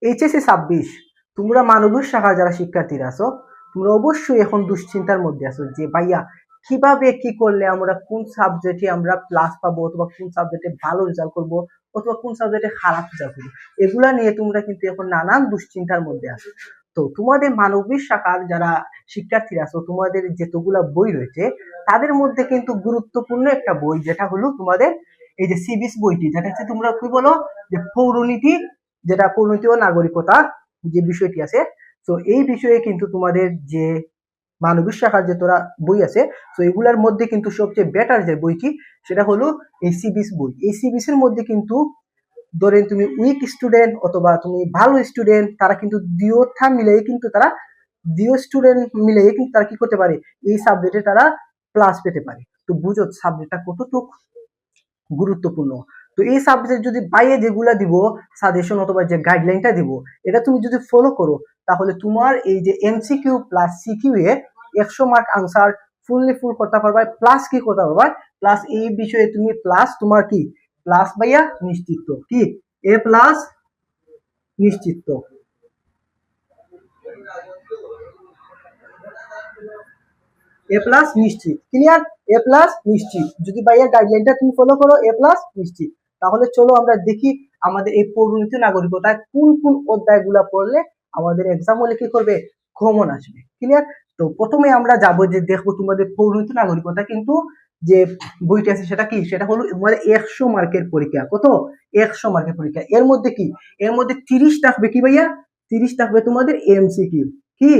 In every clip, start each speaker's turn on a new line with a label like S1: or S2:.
S1: HSC 26 তোমরা মানবিক শাখার যারা শিক্ষার্থীরা আছো তোমরা অবশ্যই এখন দুশ্চিন্তার মধ্যে আছো যে ভাইয়া কিভাবে কি করলে আমরা কোন সাবজেক্টে আমরা প্লাস পাবো অথবা কোন সাবজেক্টে ভালো রেজাল্ট করব অথবা কোন সাবজেক্টে খারাপ রেজাল্ট করবো, এগুলা নিয়ে তোমরা কিন্তু এখন নানান দুশ্চিন্তার মধ্যে আছো। তো তোমাদের মানবিক শাখার যারা শিক্ষার্থীরা আছো তোমাদের যেতগুলা বই রয়েছে তাদের মধ্যে কিন্তু গুরুত্বপূর্ণ একটা বই যেটা হলো তোমাদের এই যে সিভিক্স বইটি, যেটা হচ্ছে তোমরা কি বলো যে পৌরনীতি, যেটা পৌরনীতি ও নাগরিকতা যে বিষয়টি আছে। তো এই বিষয়ে কিন্তু তোমাদের যে মানবিক শাখার যে তোরা বই আছে তো এগুলার মধ্যে কিন্তু সবচেয়ে বেটার যে বইটি সেটা হলো এই সিবিএস বই। এই সিবিএস এর মধ্যে কিন্তু ধরেন তুমি উইক স্টুডেন্ট অথবা তুমি ভালো স্টুডেন্ট তারা কিন্তু দুইটা মিলেই কিন্তু তারা দুই স্টুডেন্ট মিলেই কিন্তু তারা কি করতে পারে এই সাবজেক্টে তারা প্লাস পেতে পারে। তো বুঝো সাবজেক্টটা কতটুকু গুরুত্বপূর্ণ। তো এই সাবজেক্ট যদি বাইরে যেগুলা দিব সাজেশন অথবা যে গাইডলাইনটা দিব এটা তুমি যদি ফলো করো তাহলে তোমার এই যে এমসিকিউ প্লাস সিকিউ এ 100 মার্ক আনসার ফুল করতে পারবা, প্লাস কি করতে পারবা, প্লাস এই বিষয়ে তুমি প্লাস তোমার কি প্লাস ভাইয়া নিশ্চিত কি এ প্লাস নিশ্চিত। এ প্লাস নিশ্চিত, ক্লিয়ার? এ প্লাস নিশ্চিত যদি ভাইয়া গাইডলাইনটা তুমি ফলো করো এ প্লাস নিশ্চিত। তাহলে চলো আমরা দেখি আমাদের এই পরিণতি নাগরিকতায় কোন কোন অধ্যায়গুলো পড়লে আমাদের এক্সাম হলে কি করবে কমন আসবে, ক্লিয়ার? তো প্রথমে আমরা যাবো যে দেখবো তোমাদের পরিণতি নাগরিকতা কিন্তু যে বইটি আছে সেটা কি সেটা হলো আমাদের 100 মার্কের পরীক্ষা। কত? 100 মার্কের পরীক্ষা। এর মধ্যে কি এর মধ্যে 30 থাকবে কি ভাইয়া 30 থাকবে তোমাদের এমসিকিউ, কি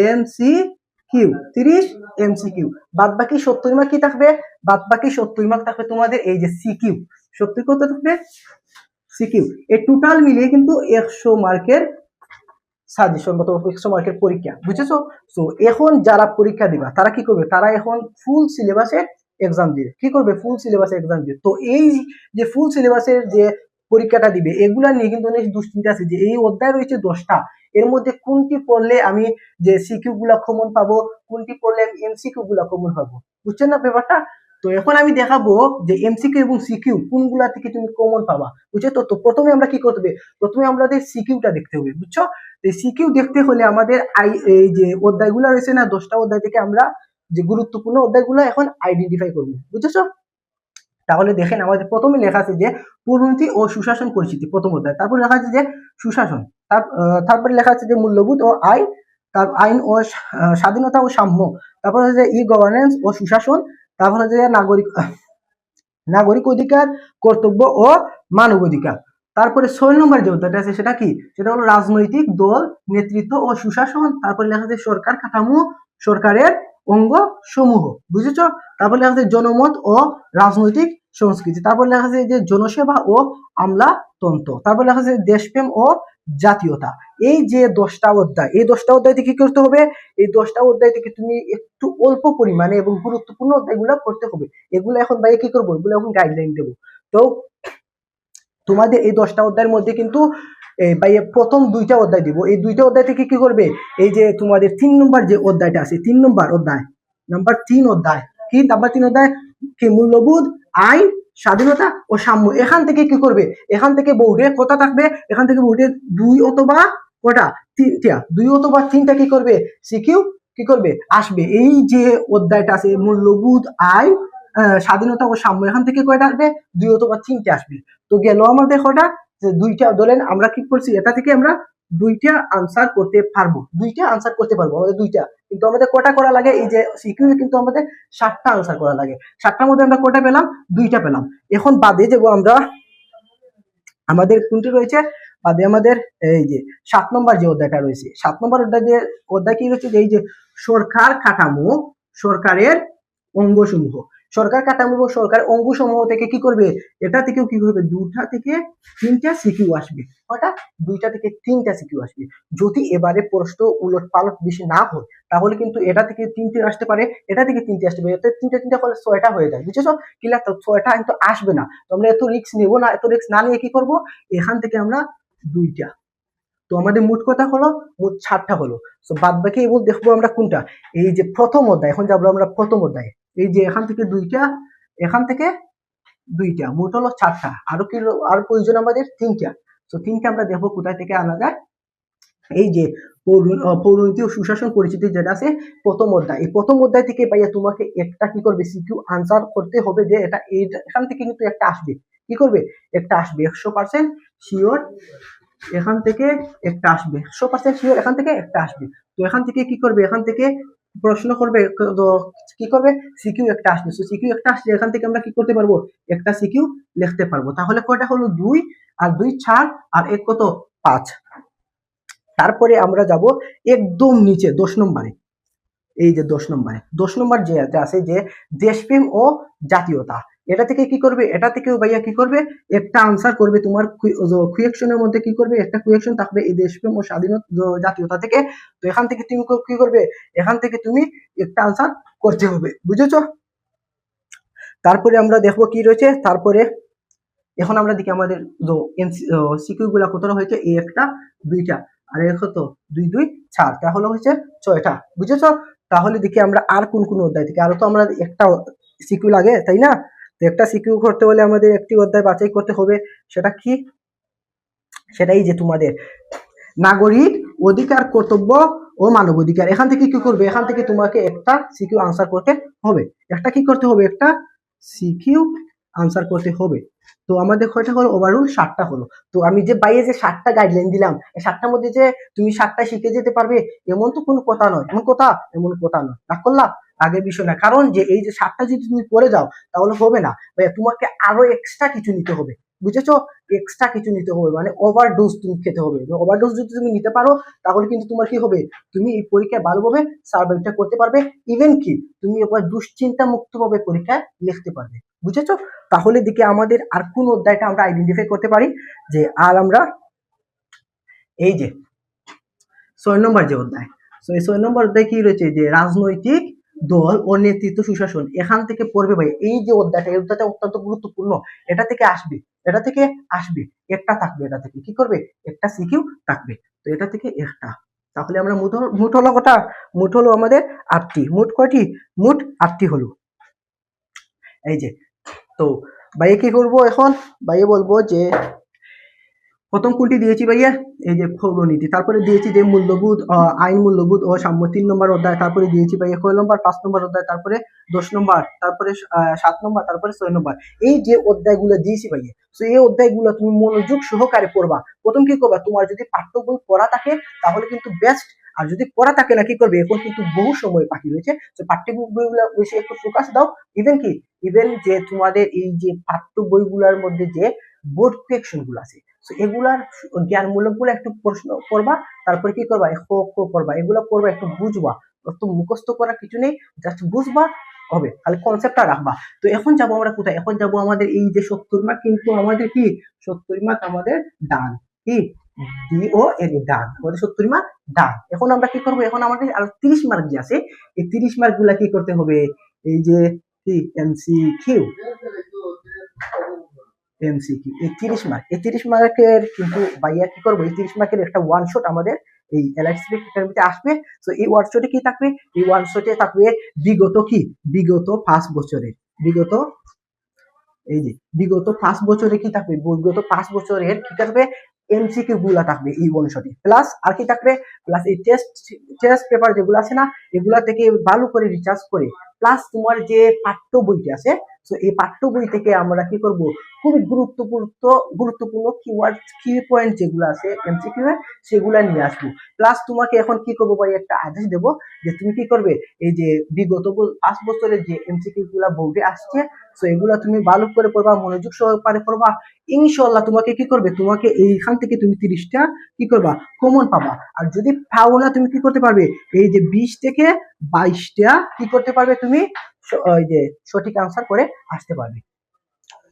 S1: এমসিকিউ 30 এমসিকিউ, বাদ বাকি 70 মার্ক কি থাকবে বাদ বাকি 70 মার্ক থাকবে তোমাদের এই যে সিকিউ। 70 কত থাকবে সিকিউ। এই টোটাল মিলিয়ে কিন্তু 100 মার্কের সাজেশন মতো 100 মার্কের পরীক্ষা, বুঝেছো? তো এখন যারা পরীক্ষা দিবা তারা কি করবে তারা এখন ফুল সিলেবাসে এক্সাম দিবে, কি করবে ফুল সিলেবাসে এক্সাম দিবে। তো এই যে ফুল সিলেবাসের যে পরীক্ষাটা দিবে এগুলা নিয়ে কিন্তু অনেক দুশ্চিন্তা আছে যে এই অধ্যায় রয়েছে 10টা, এর মধ্যে কোনটি পড়লে আমি যে সিকিউ গুলা কমন পাবো, কোনটি পড়লে আমি এমসিকিউ গুলা কমন পাবো, বুঝছেন না ব্যাপারটা? তো এখন আমি দেখাবো যে এমসিকিউ এবং সিকিউ কোনগুলা থেকে তুমি কমন পাবা, বুঝছো? তো প্রথমে আমরা কি করতে হবে, প্রথমে আমাদের সিকিউটা দেখতে হবে, বুঝছো? তো সিকিউ দেখতে হলে আমাদের এই যে অধ্যায়গুলো রয়েছে না 10টা অধ্যায় থেকে আমরা যে গুরুত্বপূর্ণ অধ্যায়গুলো এখন আইডেন্টিফাই করবো, বুঝেছো? তাহলে দেখেন আমাদের প্রথমে লেখা আছে যে পরিণতি ও সুশাসন পরিস্থিতি প্রথম অধ্যায়, তারপর লেখা আছে যে সুশাসন, তারপরে লেখা আছে যে মূল্যবোধ ও আইন, তার আইন ও স্বাধীনতা ও সাম্য, তারপর হচ্ছে ই গভর্নেন্স ও সুশাসন, তারপর হচ্ছে নাগরিক নাগরিক অধিকার, কর্তব্য ও মানবাধিকার। তারপরে 6 নম্বর যে অধ্যায়টা আছে সেটা কি সেটা হলো রাজনৈতিক দল, নেতৃত্ব ও সুশাসন, তারপরে লেখা আছে সরকার কাঠামো, সরকারের অঙ্গ সমূহ, বুঝেছ? তারপর লেখা আছে জনমত ও রাজনৈতিক সংস্কৃতি, তারপর লেখা আছে যে জনসেবা ও আমলাতন্ত্র, তারপর লেখা আছে দেশপ্রেম ও জাতীয়তা। এই যে 10টা অধ্যায় এই 10টা অধ্যায় থেকে কি করতে হবে, এই 10টা অধ্যায় থেকে তুমি একটু অল্প পরিমাণে এবং গুরুত্বপূর্ণ অধ্যায়গুলো পড়তে হবে। এগুলো এখন ভাই কি করবো এগুলো এখন গাইডলাইন দেবো। তো তোমাদের এই 10টা অধ্যায়ের মধ্যে কিন্তু ভাইয়া প্রথম 2টা অধ্যায় দিব, এই 2টা অধ্যায় থেকে কি করবে এই যে তোমাদের 3 নম্বর যে অধ্যায়টা আছে 3 নম্বর অধ্যায় নাম্বার 3 অধ্যায় কি নাম্বার 3 অধ্যায় কি মূল্যবোধ, আইন, স্বাধীনতা ও সাম্য। এখান থেকে কি করবে এখান থেকে বোর্ডে কটা থাকবে এখান থেকে বোর্ডে 2 অথবা কটা 3টা 2 অথবা 3টা কি করবে সিকিউ কি করবে আসবে। এই যে অধ্যায়টা আছে মূল্যবোধ, আইন, স্বাধীনতা ও সাম্য এখান থেকে কয়টা আসবে 2 অথবা 3টে আসবে। তো গেল আমাদের কটা যে 2টা, ধরেন আমরা কি করছি এটা থেকে আমরা 2টা আনসার করতে পারবো, 2টা আনসার করতে পারবো আমাদের 2টা, কিন্তু আমাদের কটা করা লাগে এই যে সিকিউ কিন্তু আমাদের 7টা আনসার করা লাগে, 7টার মধ্যে আমরা কটা পেলাম 2টা পেলাম। এখন বাদে যাব আমরা আমাদের কোনটি রয়েছে বাদে আমাদের এই যে 7 নম্বর যে অধ্যায়টা রয়েছে 7 নম্বর অধ্যায় কি রয়েছে এই যে সরকার কাঠামো, সরকারের অঙ্গসমূহ, সরকার কাঠামো এবং সরকার অঙ্গসমূহ থেকে কি করবে এটা থেকেও কি করবে 2টা থেকে 3টা সিকিউ আসবে, কটা 2টা থেকে 3টা সিকিউ আসবে। যদি এবারে প্রশ্ন উলট পালট বেশি না হয় তাহলে কিন্তু এটা থেকে 3টে আসতে পারে, এটা থেকে 3টে আসতে পারে, এটা 3টে হলে 6টা হয়ে যায়, বুঝেছো? ক্লিয়ার? তো 6টা কিন্তু আসবে না, তো আমরা এত রিস্ক নেব না, এত রিস্ক না নিয়ে কি করব এখান থেকে আমরা 2টা। তো আমাদের মোট কথা হলো মোট 7টা হলো। তো বাদ বাকি এবার দেখবো আমরা কোনটা এই যে প্রথম অধ্যায়, এখন যাবো আমরা প্রথম অধ্যায় এই যে এখান থেকে 2টা এখান থেকে 2টা মোট হলো 4টা, আরো কি আর প্রয়োজন আমাদের 3টা। তো 3টা আমরা দেখবো কোথায় থেকে আনা যায়। এই যে পৌরনীতি ও সুশাসন পরিচিতি যেটা আছে প্রথম অধ্যায়, এই প্রথম অধ্যায় থেকে ভাইয়া তোমাকে একটা কি করবে সিকিউ আনসার করতে হবে, যে এটা এখান থেকে কিন্তু একটা আসবে, কি করবে একটা আসবে 100% শিওর, এখান থেকে একটা আসবে 100% শিওর, এখান থেকে একটা আসবে। তো এখান থেকে কি করবে, এখান থেকে প্রশ্ন করবে, কি করবে সিকিউ একটা আসবে। তো সিকিউ একটা আসলে এখান থেকে আমরা কি করতে পারবো, একটা সিকিউ লিখতে পারবো। তাহলে কয়টা হলো 2 আর 2 4 আর 1 কত 5। তারপরে আমরা যাব একদম নিচে 10 নম্বরে, এই যে 10 নম্বর যে আছে যে দেশপ্রেম ও জাতীয়তা, এটা থেকে কি করবে, এটা থেকেও ভাইয়া কি করবে একটা আনসার করবে, তোমার কুয়েকশনের মধ্যে কি করবে একটা কুয়েকশন থাকবে এই দেশপ্রেম ও স্বাধীনতা জাতীয়তা থেকে। তো এখান থেকে তুমি কি করবে, এখান থেকে তুমি একটা আনসার করতে হবে, বুঝেছো। তারপরে আমরা দেখবো কি রয়েছে, তারপরে এখন আমরা দেখি আমাদের সিকিউ গুলা কতটা হয়েছে, এই একটা 2টা আর এই কত 2 2 4, তাহলে হচ্ছে 6টা, বুঝেছো। তাহলে দেখি আমরা আর কোন কোন অধ্যায় থেকে, আরো তো আমরা একটা সিকিউ লাগে তাই না, তো একটা সিকিউ করতে হলে আমাদের একটি অধ্যায় বাছাই করতে হবে, সেটা কি, সেটাই যে তোমাদের নাগরিক অধিকার কর্তব্য ও মানবাধিকার। এখান থেকে কি করবে, এখান থেকে তোমাকে একটা সিকিউ আনসার করতে হবে, একটা কি করতে হবে, একটা সিকিউ আনসার করতে হবে। তো আমাদের কয়টা হলো, ওভারঅল 7টা হলো। তো আমি যে বাইরে যে 7টা গাইডলাইন দিলাম, এই 7টার মধ্যে যে তুমি 7টা শিখে যেতে পারবে এমন তো কোনো কথা নয়, এমন কথা নয়, রাগ করলা, আগের বিষয় না। কারণ যে এই যে 7টা যদি তুমি পড়ে যাও তাহলে হবে না ভাইয়া, তোমাকে আরো এক্সট্রা কিছু নিতে হবে, বুঝেছো, এক্সট্রা কিছু নিতে হবে, মানে ওভারডোজ তুমি খেতে হবে। ওভারডোজ যদি তুমি নিতে পারো তাহলে কিন্তু তোমার কি হবে, তুমি এই পরীক্ষায় ভালোভাবে সার্ভাইভটা করতে পারবে, ইভেন কি তুমি এবার দুশ্চিন্তা মুক্ত ভাবে পরীক্ষায় লিখতে পারবে, বুঝেছো। তাহলে দেখি আমাদের আর কোন অধ্যায়টা আমরা আইডেন্টিফাই করতে পারি, যে আর আমরা এই যে 6 নম্বর যে অধ্যায়, তো এই 6 নম্বর অধ্যায় কি রয়েছে, যে রাজনৈতিক দল ও নেতৃত্ব সুশাসন, এখান থেকে পড়বে ভাই। এই যে অধ্যায়টা, এই অধ্যায়টা অত্যন্ত গুরুত্বপূর্ণ, এটা থেকে আসবে, এটা থেকে আসবে একটা থাকবে, এটা থেকে কি করবে একটা সিকিউ থাকবে, তো এটা থেকে একটা। তাহলে আমরা মোট হলো কটা, মোট হলো আমাদের 8টি, মোট কয়টি, মোট 8টি হলো। এই যে, তো ভাইয়া কি করবো এখন, ভাইয়া বলবো যে প্রথম কোনটি দিয়েছি ভাইয়া, এই যে পৌরনীতি, তারপরে দিয়েছি যে মূল্যবোধ, আইন মূল্যবোধ ও সাম্য 3 নম্বর অধ্যায়, তারপরে দিয়েছি ভাইয়া কয় নম্বর 5 নম্বর অধ্যায়, তারপরে 10 নম্বর, তারপরে 7 নম্বর, তারপরে 6 নম্বর। এই যে অধ্যায়গুলো দিয়েছি ভাইয়া, তো এই অধ্যায়গুলো তুমি মনোযোগ সহকারে পড়বা। প্রথম কি করবা, তোমার যদি পাঠ্য বই পড়া থাকে তাহলে কিন্তু বেস্ট, আর যদি পড়া থাকে না কি করবে, এখন কিন্তু বহু সময় বাকি রয়েছে, তো পাঠ্য বইগুলো বেশি একটু ফোকাস দাও। ইভেন কি, ইভেন যে তোমাদের এই যে পাঠ্য বইগুলোর মধ্যে যে বোর্ড কোয়েকশন গুলো আছে, তো এগুলার জ্ঞানমূলক গুলো একটু প্রশ্ন করবা, তারপরে কি করবা করবা, এগুলো করবা, একটু বুঝবা, একটু মুখস্থ করার কিছু নেই, জাস্ট বুঝবা হবে, খালি কনসেপ্টটা রাখবা। তো এখন যাবো আমরা কোথায়, এখন যাবো আমাদের এই যে 70 মার্ক, কিন্তু আমাদের কি 70 মার্ক আমাদের ডান, কি ডিও এর ডান, আমাদের 70 মার্ক ডান। এখন আমরা কি করবো, এখন আমাদের আর 30 মার্ক যে আছে, এই 30 মার্ক গুলা কি করতে হবে, এই যে কি এমসিকিউ, এমসিকিউ এই 30 মার্ক, এই 30 মার্কের কিন্তু ভাইয়া কি করবো, এই 30 মার্কের একটা ওয়ান শট আমাদের এই এলআইসি একাডেমিতে আসবে। তো এই ওয়ান শটে কি থাকবে, এই ওয়ান শটে থাকবে বিগত কি, বিগত 5 বছরের, বিগত এই যে বিগত 5 বছরে কি থাকবে, বিগত 5 বছরের কি থাকবে এমসিকিউ গুলা থাকবে এই ওয়ান শটে, প্লাস আর কি থাকবে, প্লাস এই টেস্ট পেপার যেগুলো আছে না, এগুলা থেকে ভালো করে রিসার্চ করে, প্লাস তোমার যে পাঠ্য বইটি আছে, তো এই পাঠ্য বই থেকে আমরা কি করব, খুবই গুরুত্বপূর্ণ কিওয়ার্ড কি পয়েন্ট যেগুলো আছে এমসিকিউ এর, সেগুলা নিয়ে আসবো। প্লাস তোমাকে এখন কি করবো ভাই, একটা আদেশ দেবো যে তুমি কি করবে, এই যে বিগত 5 বছরের যে এমসিকিউ গুলা বোর্ডে আসছে, তো এগুলা তুমি ভালো করে পড়বা, মনোযোগ সহকারে পড়বা, ইনশাআল্লাহ তোমাকে কি করবে, তোমাকে এইখান থেকে তুমি 30টা কি করবা কমন পাবা। আর যদি পাও না তুমি কি করতে পারবে, এই যে 20 থেকে 22টা কি করতে পারবে তুমি, ওই যে সঠিক আনসার করে আসতে পারবে।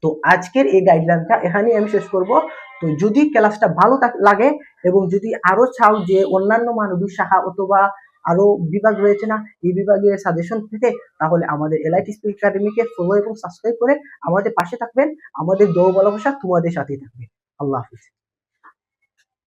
S1: তো আজকের এই গাইডলাইনটা এখানেই আমি শেষ করব। তো যদি ক্লাসটা ভালো লাগে এবং যদি আরো চাও যে অন্যান্য মানবিক শাখা অথবা আরো বিভাগ রয়েছে না, এই বিভাগের সাজেশন পেতে, তাহলে আমাদের এলআইটি স্পিক একাডেমিকে ফলো এবং সাবস্ক্রাইব করে আমাদের পাশে থাকবেন। আমাদের দৌড় ভালোবাসা তোমাদের সাথেই থাকবে। আল্লাহ হাফিজ।